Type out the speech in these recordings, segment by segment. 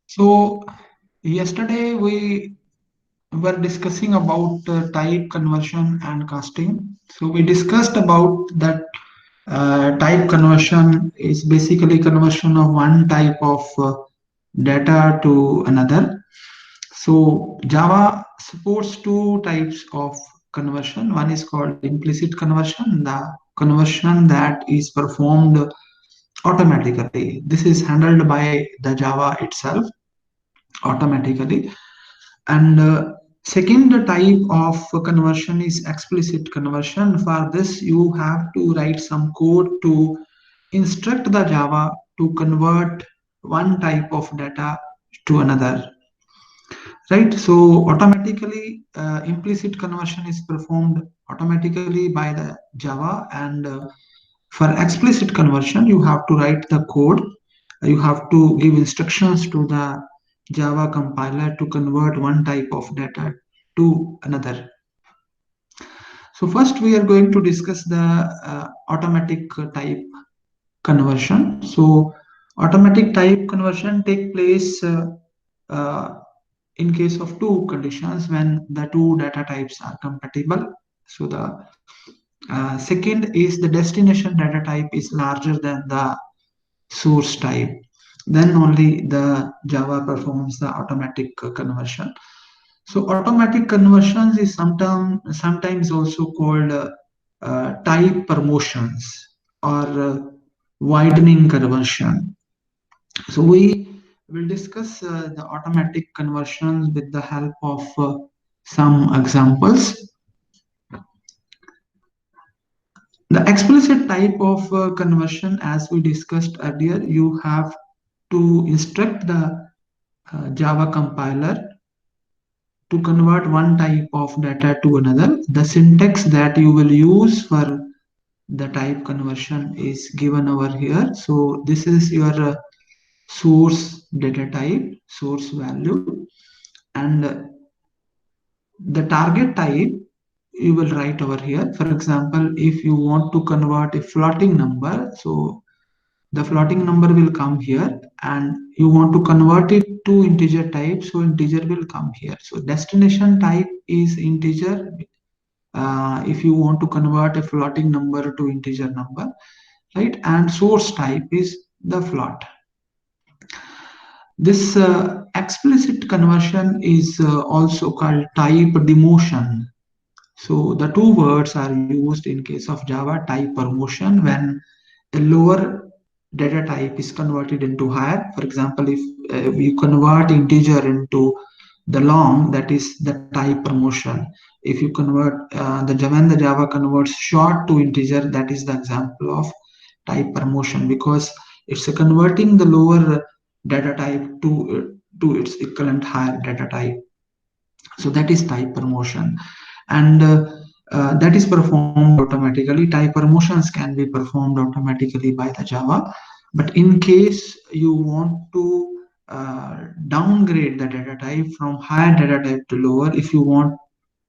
So yesterday we were discussing about type conversion and casting. So we discussed about that type conversion is basically conversion of one type of data to another. So Java supports two types of conversion. One is called implicit conversion, the conversion that is performed automatically. This is handled by the Java itself automatically. And second type of conversion is explicit conversion. For this, you have to write some code to instruct the Java to convert one type of data to another. Right? So automatically, implicit conversion is performed automatically by the Java, and for explicit conversion, you have to write the code. You have to give instructions to the Java compiler to convert one type of data to another. So first we are going to discuss the automatic type conversion. So automatic type conversion take place uh, in case of two conditions when the two data types are compatible. So the second is the destination data type is larger than the source type, then only the Java performs the automatic conversion. So automatic conversions is sometimes also called type promotions or widening conversion. So we will discuss the automatic conversions with the help of some examples. The explicit type of conversion, as we discussed earlier, you have to instruct the Java compiler to convert one type of data to another. The syntax that you will use for the type conversion is given over here. So this is your source data type, source value, and the target type you will write over here. For example, if you want to convert a floating number, so the floating number will come here, and you want to convert it to integer type, so integer will come here. So destination type is integer if you want to convert a floating number to integer number, right? And source type is the float. This explicit conversion is also called type demotion. So the two words are used in case of Java: type promotion when a lower data type is converted into higher. For example, if we convert integer into the long, that is the type promotion. If you convert when the Java converts short to integer, that is the example of type promotion, because it's converting the lower data type to its equivalent higher data type. So that is type promotion, and that is performed automatically. Type promotions can be performed automatically by the Java, but in case you want to downgrade the data type from higher data type to lower, if you want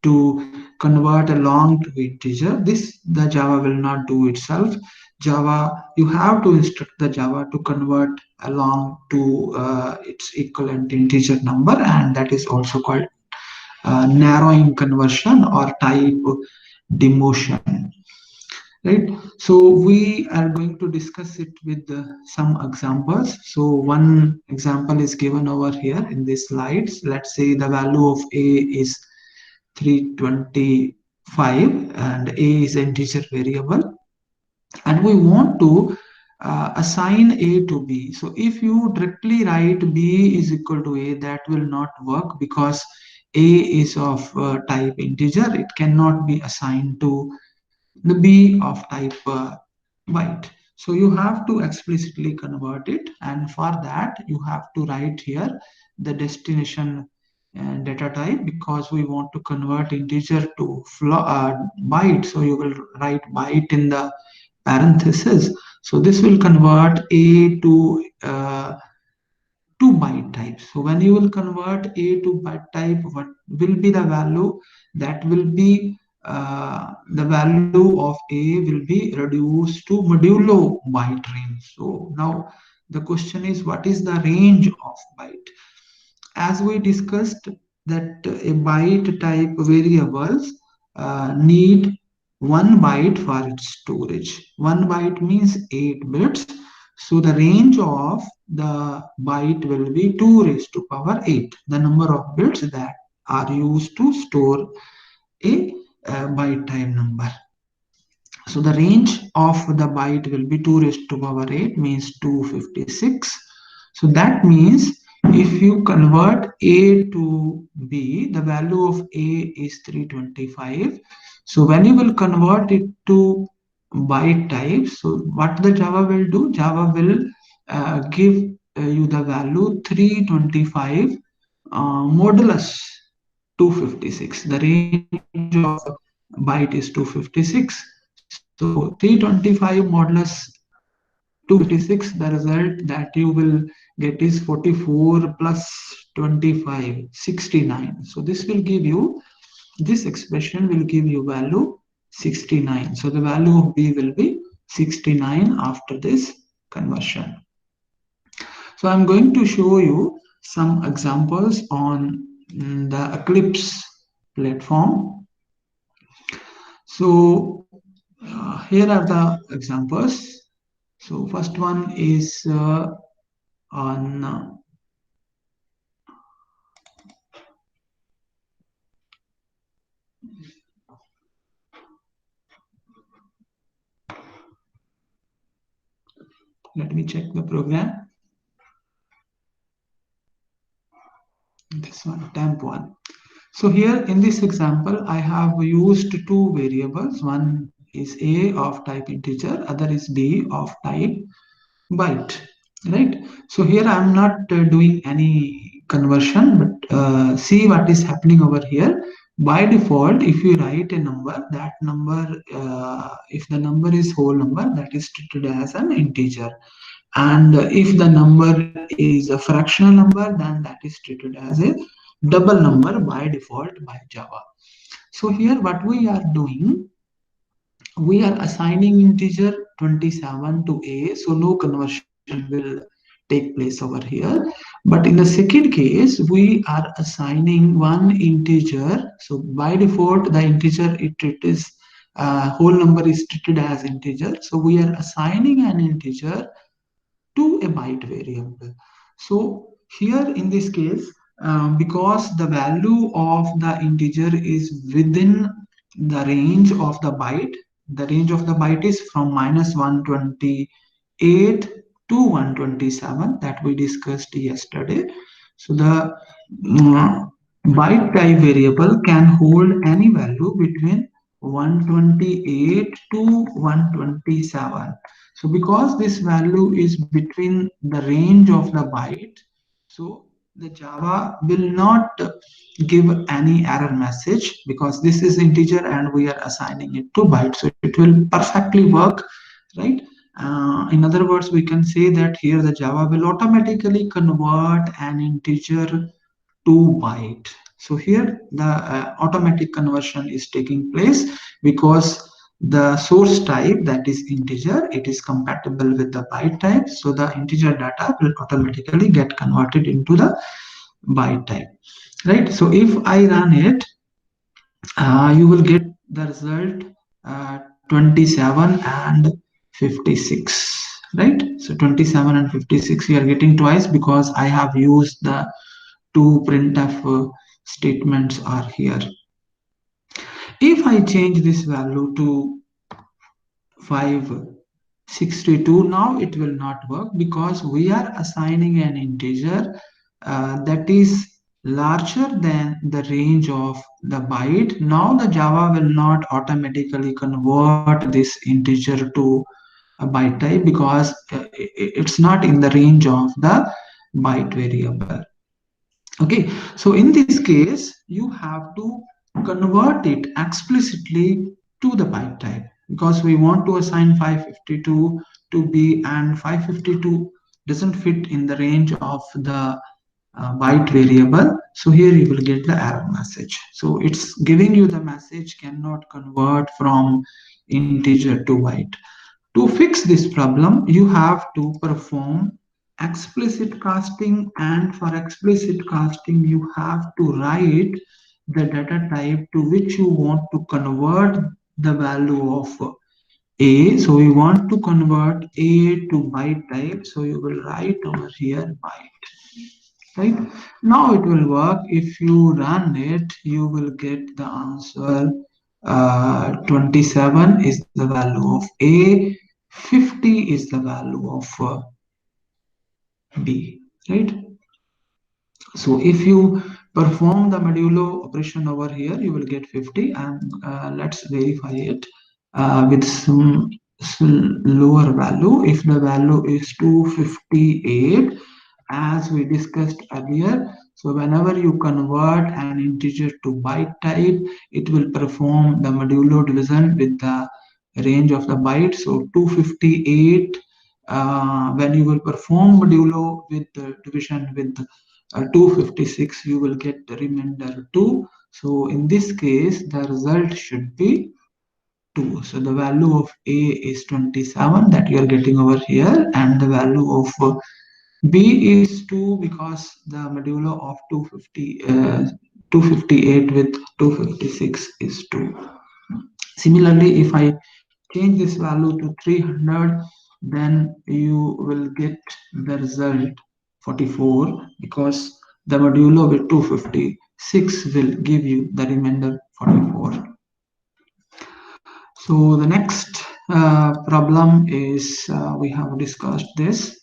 to convert a long to integer, this the Java will not do itself. Java, you have to instruct the Java to convert a long to its equivalent integer number, and that is also called narrowing conversion or type demotion, right? So we are going to discuss it with some examples. So one example is given over here in these slides. Let's say the value of a is 325, and a is an integer variable, and we want to assign a to b. So if you directly write b is equal to a, that will not work, because a is of type integer. It cannot be assigned to the b of type byte. So you have to explicitly convert it, and for that you have to write here the destination data type, because we want to convert integer to byte. So you will write byte in the parenthesis. So this will convert a to byte type. So when you will convert a to byte type, what will be the value? That will be the value of a will be reduced to modulo byte range. So now the question is, what is the range of byte? as we discussed that a byte type variables need 1 byte for its storage. 1 byte means 8 bits. So the range of the byte will be 2 raised to power 8, the number of bits that are used to store a byte type number. So the range of the byte will be 2 raised to power 8 means 256. So that means if you convert A to B, the value of A is 325. So when you will convert it to byte type, so what the Java will do? Java will give you the value 325 modulus 256. The range of byte is 256. So 325 modulus 256, the result that you will get is 44 plus 25, 69. So this will give you, this expression will give you value 69. So the value of B will be 69 after this conversion. So I'm going to show you some examples on the Eclipse platform. So here are the examples. So first one is on let me check the program. This one, temp one. So here in this example, I have used two variables. One is A of type integer, other is B of type byte, right? So here I'm not doing any conversion, but see what is happening over here. By default, if you write a number, that number, if the number is whole number, that is treated as an integer. And if the number is a fractional number, then that is treated as a double number by default by Java. So here what we are doing, we are assigning integer 27 to A, so no conversion will take place over here. But in the second case, we are assigning one integer. So by default, the integer it is whole number is treated as integer. So we are assigning an integer to a byte variable. So here in this case, because the value of the integer is within the range of the range of the byte is from minus 128 to 127 that we discussed yesterday. So the byte type variable can hold any value between 128 to 127. So because this value is between the range of the byte, so the Java will not give any error message because this is integer and we are assigning it to byte. So it will perfectly work, right? In other words, we can say that here the Java will automatically convert an integer to byte. So here the automatic conversion is taking place because the source type, that is integer, it is compatible with the byte type. So the integer data will automatically get converted into the byte type, right? So if I run it, you will get the result 27 and 56, right? So 27 and 56 we are getting twice because I have used the two printf statements are here. If I change this value to 562, now it will not work because we are assigning an integer that is larger than the range of the byte. Now the Java will not automatically convert this integer to a byte type because it's not in the range of the byte variable. Okay, so in this case, you have to convert it explicitly to the byte type because we want to assign 552 to B and 552 doesn't fit in the range of the byte variable. So here you will get the error message. So it's giving you the message cannot convert from integer to byte. To fix this problem, you have to perform explicit casting, and for explicit casting you have to write the data type to which you want to convert the value of a. So we want to convert a to byte type, so you will write over here byte, right? Now it will work. If you run it, you will get the answer. 27 is the value of a, 50 is the value of b, right? So if you perform the modulo operation over here, you will get 50, and let's verify it with some lower value. If the value is 258, as we discussed earlier, so whenever you convert an integer to byte type, it will perform the modulo division with the range of the byte. So 258, when you will perform modulo with the division with 256, you will get the remainder 2. So in this case, the result should be 2. So the value of A is 27 that you are getting over here, and the value of B is 2 because the modulo of 258 with 256 is 2. Similarly, if I change this value to 300, then you will get the result 44, because the modulo with 256 will give you the remainder 44. So the next problem is we have discussed this.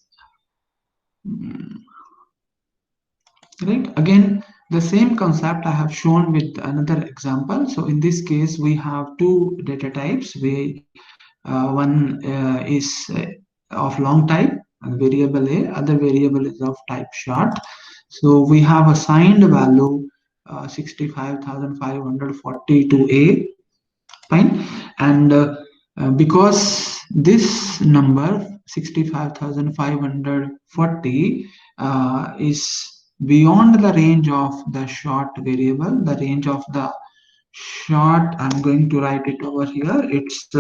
Right, again the same concept I have shown with another example. So in this case we have two data types. One is of long type, variable a, other variable is of type short. So we have assigned value 65,540 to a, fine, and because this number 65,540 is beyond the range of the short variable, the range of the short, I'm going to write it over here, it's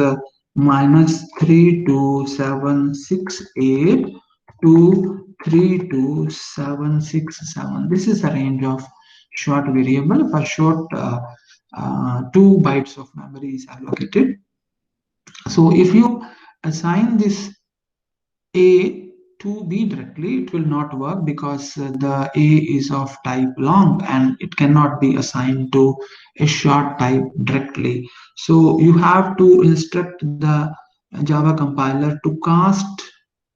minus 32768 to 32767. This is the range of short variable. For short, 2 bytes of memory is allocated. So if you assign this a to b directly, it will not work, because the a is of type long and it cannot be assigned to a short type directly. So you have to instruct the Java compiler to cast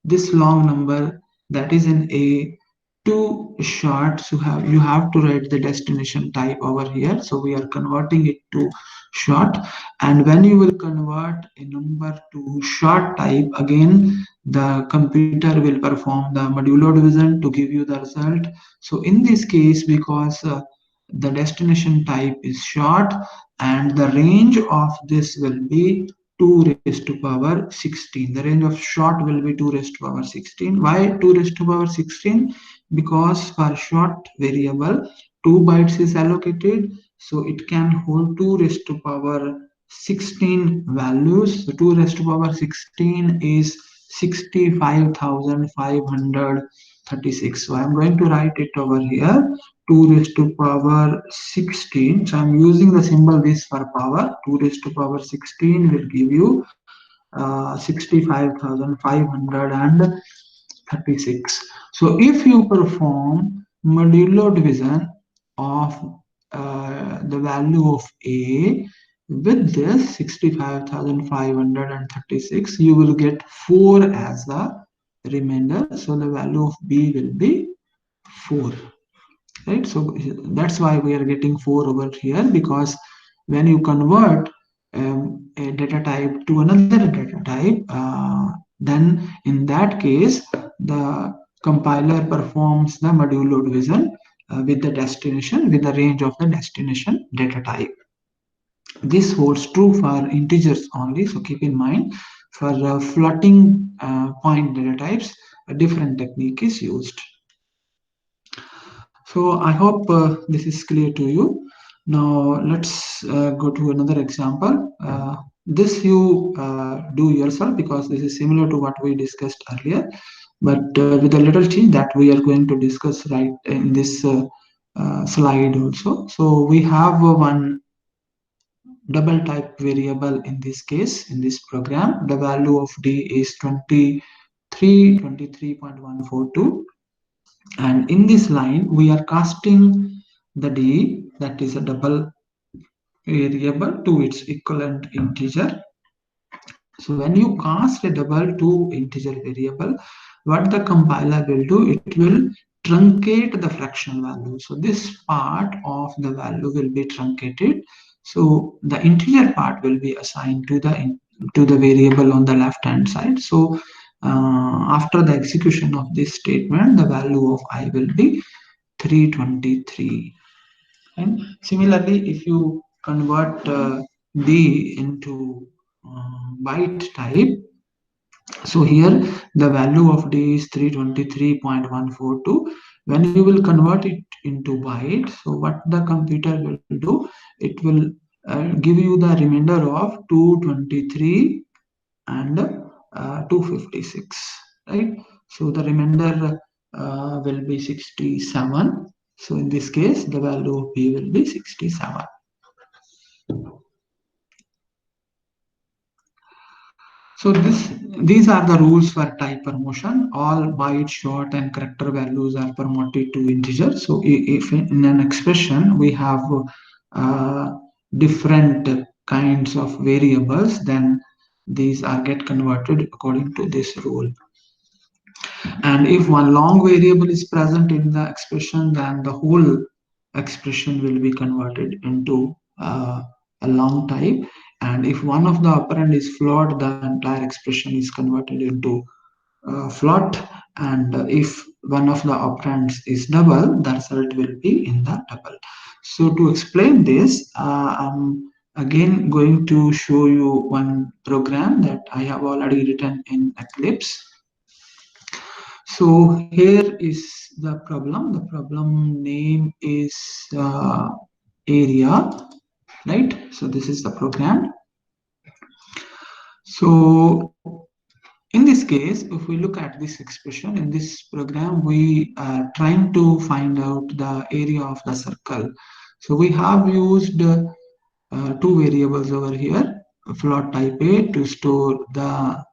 this long number that is in a to short. So you have to write the destination type over here. So we are converting it to short, and when you will convert a number to short type, again the computer will perform the modulo division to give you the result. So in this case, because the destination type is short, and the range of this will be 2 raised to power 16. The range of short will be 2 raised to power 16. Why 2 raised to power 16? Because for short variable 2 bytes is allocated, so it can hold 2 raised to power 16 values. So 2 raised to power 16 is 65,536. So I'm going to write it over here, 2 raised to power 16. So I'm using the symbol this for power. 2 raised to power 16 will give you 65,536. So if you perform modulo division of the value of a with this 65,536, you will get 4 as the remainder. So the value of b will be 4, right? So that's why we are getting 4 over here, because when you convert a data type to another data type, then in that case the compiler performs the modulo division with the destination, with the range of the destination data type. This holds true for integers only, so keep in mind for floating point data types a different technique is used. So I hope this is clear to you. Now let's go to another example. This you do yourself, because this is similar to what we discussed earlier. but with a little change that we are going to discuss right in this slide also. So we have one double type variable in this case. In this program, the value of d is 23.142, and in this line we are casting the d, that is a double variable, to its equivalent integer. So when you cast a double to integer variable, what the compiler will do, it will truncate the fractional value. So this part of the value will be truncated. So the integer part will be assigned to the variable on the left hand side. So after the execution of this statement, the value of I will be 323. And similarly, if you convert D into byte type, so here the value of D is 323.142. When you will convert it into byte, so what the computer will do, it will give you the remainder of 223 and 256, right? So the remainder will be 67. So in this case, the value of P will be 67. So these are the rules for type promotion. All byte, short, and character values are promoted to integer. So if in an expression we have uh, different kinds of variables, then these are get converted according to this rule. And if one long variable is present in the expression, then the whole expression will be converted into a long type. And if one of the operand is float, the entire expression is converted into float. And if one of the operands is double, the result will be in the double. So to explain this, I'm again going to show you one program that I have already written in Eclipse. So here is the problem. The problem name is area, right? So this is the program. So in this case, if we look at this expression in this program, we are trying to find out the area of the circle. So we have used two variables over here, float type A to store the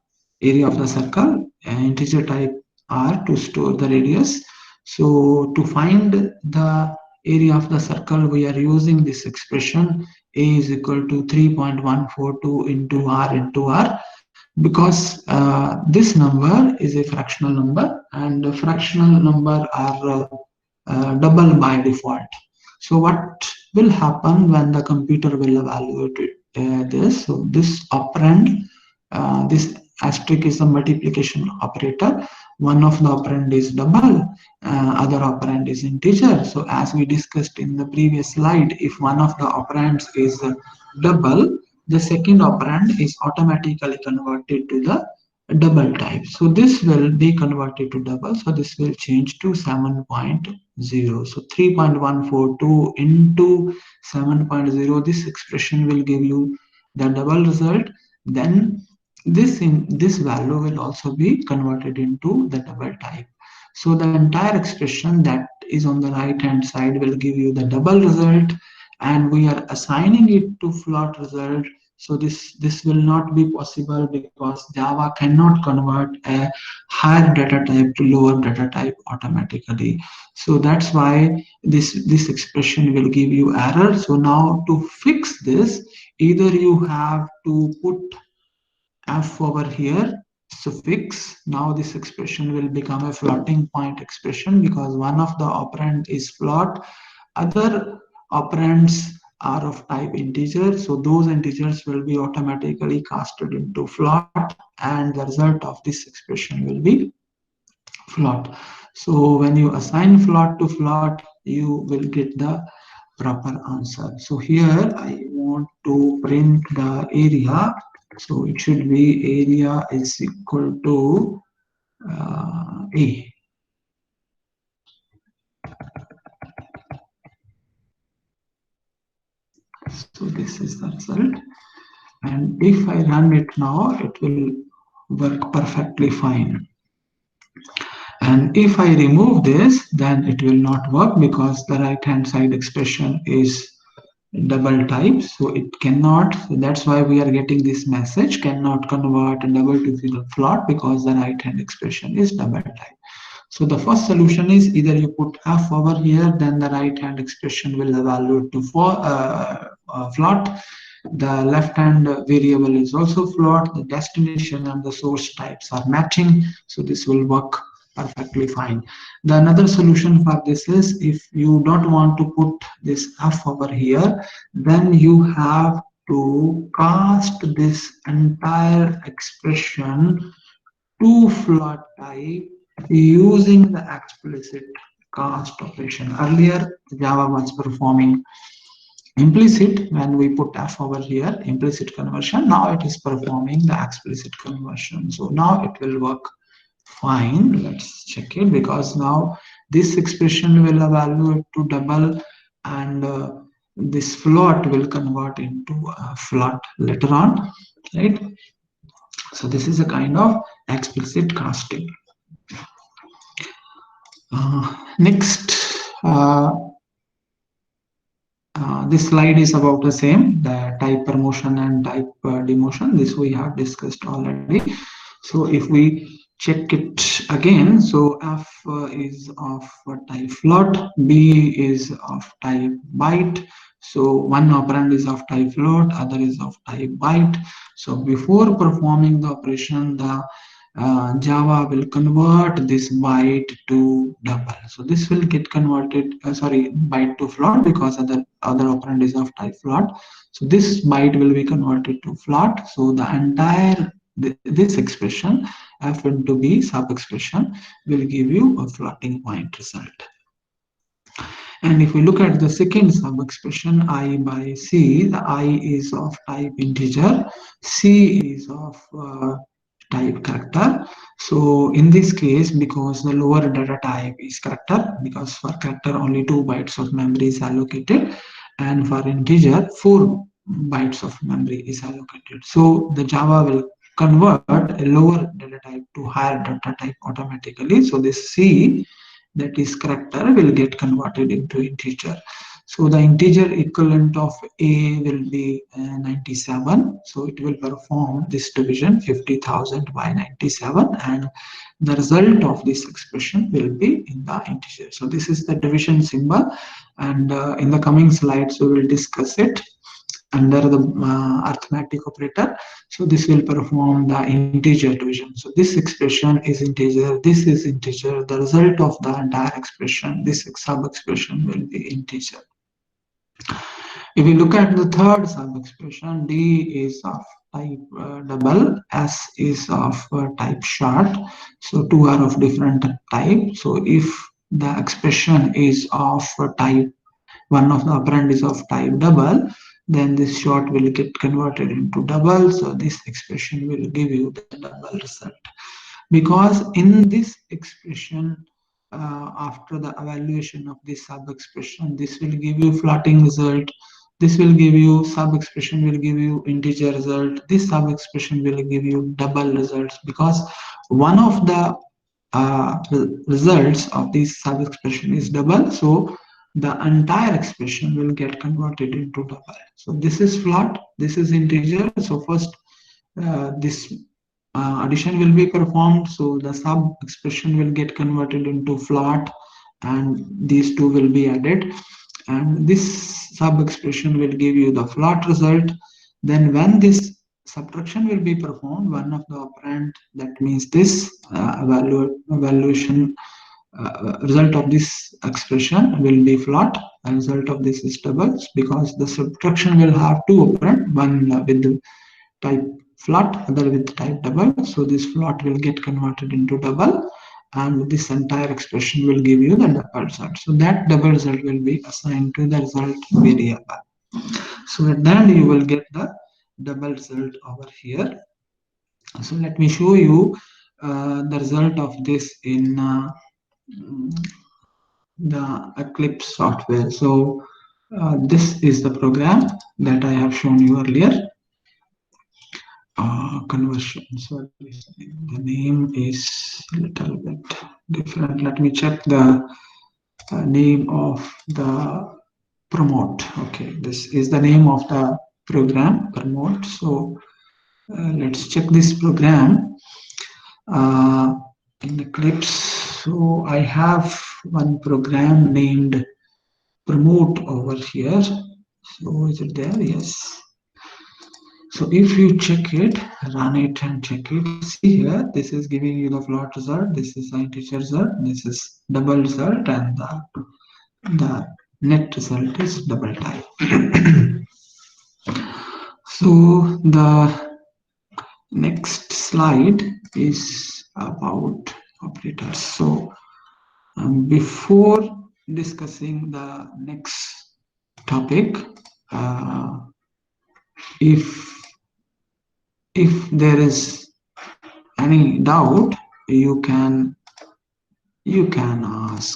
area of the circle, and integer type R to store the radius. So to find the area of the circle, we are using this expression A is equal to 3.142 into R, because this number is a fractional number, and fractional number are double by default. So what will happen when the computer will evaluate this? So this operand, this asterisk is a multiplication operator. One of the operand is double, other operand is integer. So as we discussed in the previous slide, if one of the operands is double, the second operand is automatically converted to the double type. So this will be converted to double. So this will change to 7.0. So 3.142 into 7.0. This expression will give you the double result. Then this value will also be converted into the double type. So the entire expression that is on the right hand side will give you the double result, and we are assigning it to float result. So this will not be possible because Java cannot convert a higher data type to lower data type automatically. So that's why this expression will give you error. So now to fix this, either you have to put f over here suffix. Now this expression will become a floating point expression because one of the operand is float, other operands are of type integer, so those integers will be automatically casted into float, and the result of this expression will be float. So when you assign float to float, you will get the proper answer. So here I want to print the area. So it should be area is equal to A. So this is the result. And if I run it now, it will work perfectly fine. And if I remove this, then it will not work because the right hand side expression is double type, so it cannot. So that's why we are getting this message, cannot convert double to float because the right hand expression is double type. So the first solution is either you put f over here, then the right hand expression will evaluate to float. The left hand variable is also float. The destination and the source types are matching, so this will work perfectly fine. The another solution for this is, if you don't want to put this f over here, then you have to cast this entire expression to float type using the explicit cast operation. Earlier, Java was performing implicit when we put f over here, implicit conversion. Now it is performing the explicit conversion. So now it will work fine. Let's check it, because now this expression will evaluate to double, and this float will convert into a float later on, right? So this is a kind of explicit casting. Next, this slide is about the same, the type promotion and type demotion. This we have discussed already. So if we check it again, so f is of type float, b is of type byte. So one operand is of type float, other is of type byte. So before performing the operation, the Java will convert this byte to double. So this will get converted, sorry, byte to float, because other operand is of type float. So this byte will be converted to float. So the entire this expression f into b sub expression will give you a floating point result. And if we look at the second sub expression, I by c, the I is of type integer, c is of type character. So in this case, because the lower data type is character, because for character only 2 bytes of memory is allocated, and for integer 4 bytes of memory is allocated. So the Java will convert a lower data type to higher data type automatically. So this c, that is character, will get converted into integer. So the integer equivalent of a will be 97. So it will perform this division 50,000 by 97, and the result of this expression will be in the integer. So this is the division symbol, and in the coming slides we will discuss it under the arithmetic operator. So this will perform the integer division. So this expression is integer, this is integer. The result of the entire expression, this sub expression, will be integer. If we look at the third sub expression, D is of type double, S is of type short. So two are of different type. So if the expression is of type, one of the operand is of type double, then this short will get converted into double. So this expression will give you the double result. Because in this expression, after the evaluation of this sub expression, this will give you floating result, this will give you sub expression, will give you integer result, this sub expression will give you double results, because one of the results of this sub expression is double. So the entire expression will get converted into double. So this is float, this is integer. So first this addition will be performed, so the sub expression will get converted into float, and these two will be added, and this sub expression will give you the float result. Then when this subtraction will be performed, one of the operand, that means this evaluation result of this expression will be float, and result of this is double, because the subtraction will have two operand, one with the type float, other with type double. So this float will get converted into double, and this entire expression will give you the double result. So that double result will be assigned to the result variable. So at the end you will get the double result over here. So let me show you the result of this in the Eclipse software. So this is the program that I have shown you earlier. conversion. Sorry, the name is little bit different. Let me check the name of the promote. Okay, this is the name of the program, promote. So let's check this program uh, in Eclipse. So I have one program named promote over here. So is it there? Yes. So if you check it, run it and check it, see here, this is giving you the float result, this is the integer result, this is double result, and the net result is double type. So the next slide is about operators. So before discussing the next topic, uh, if there is any doubt, you can ask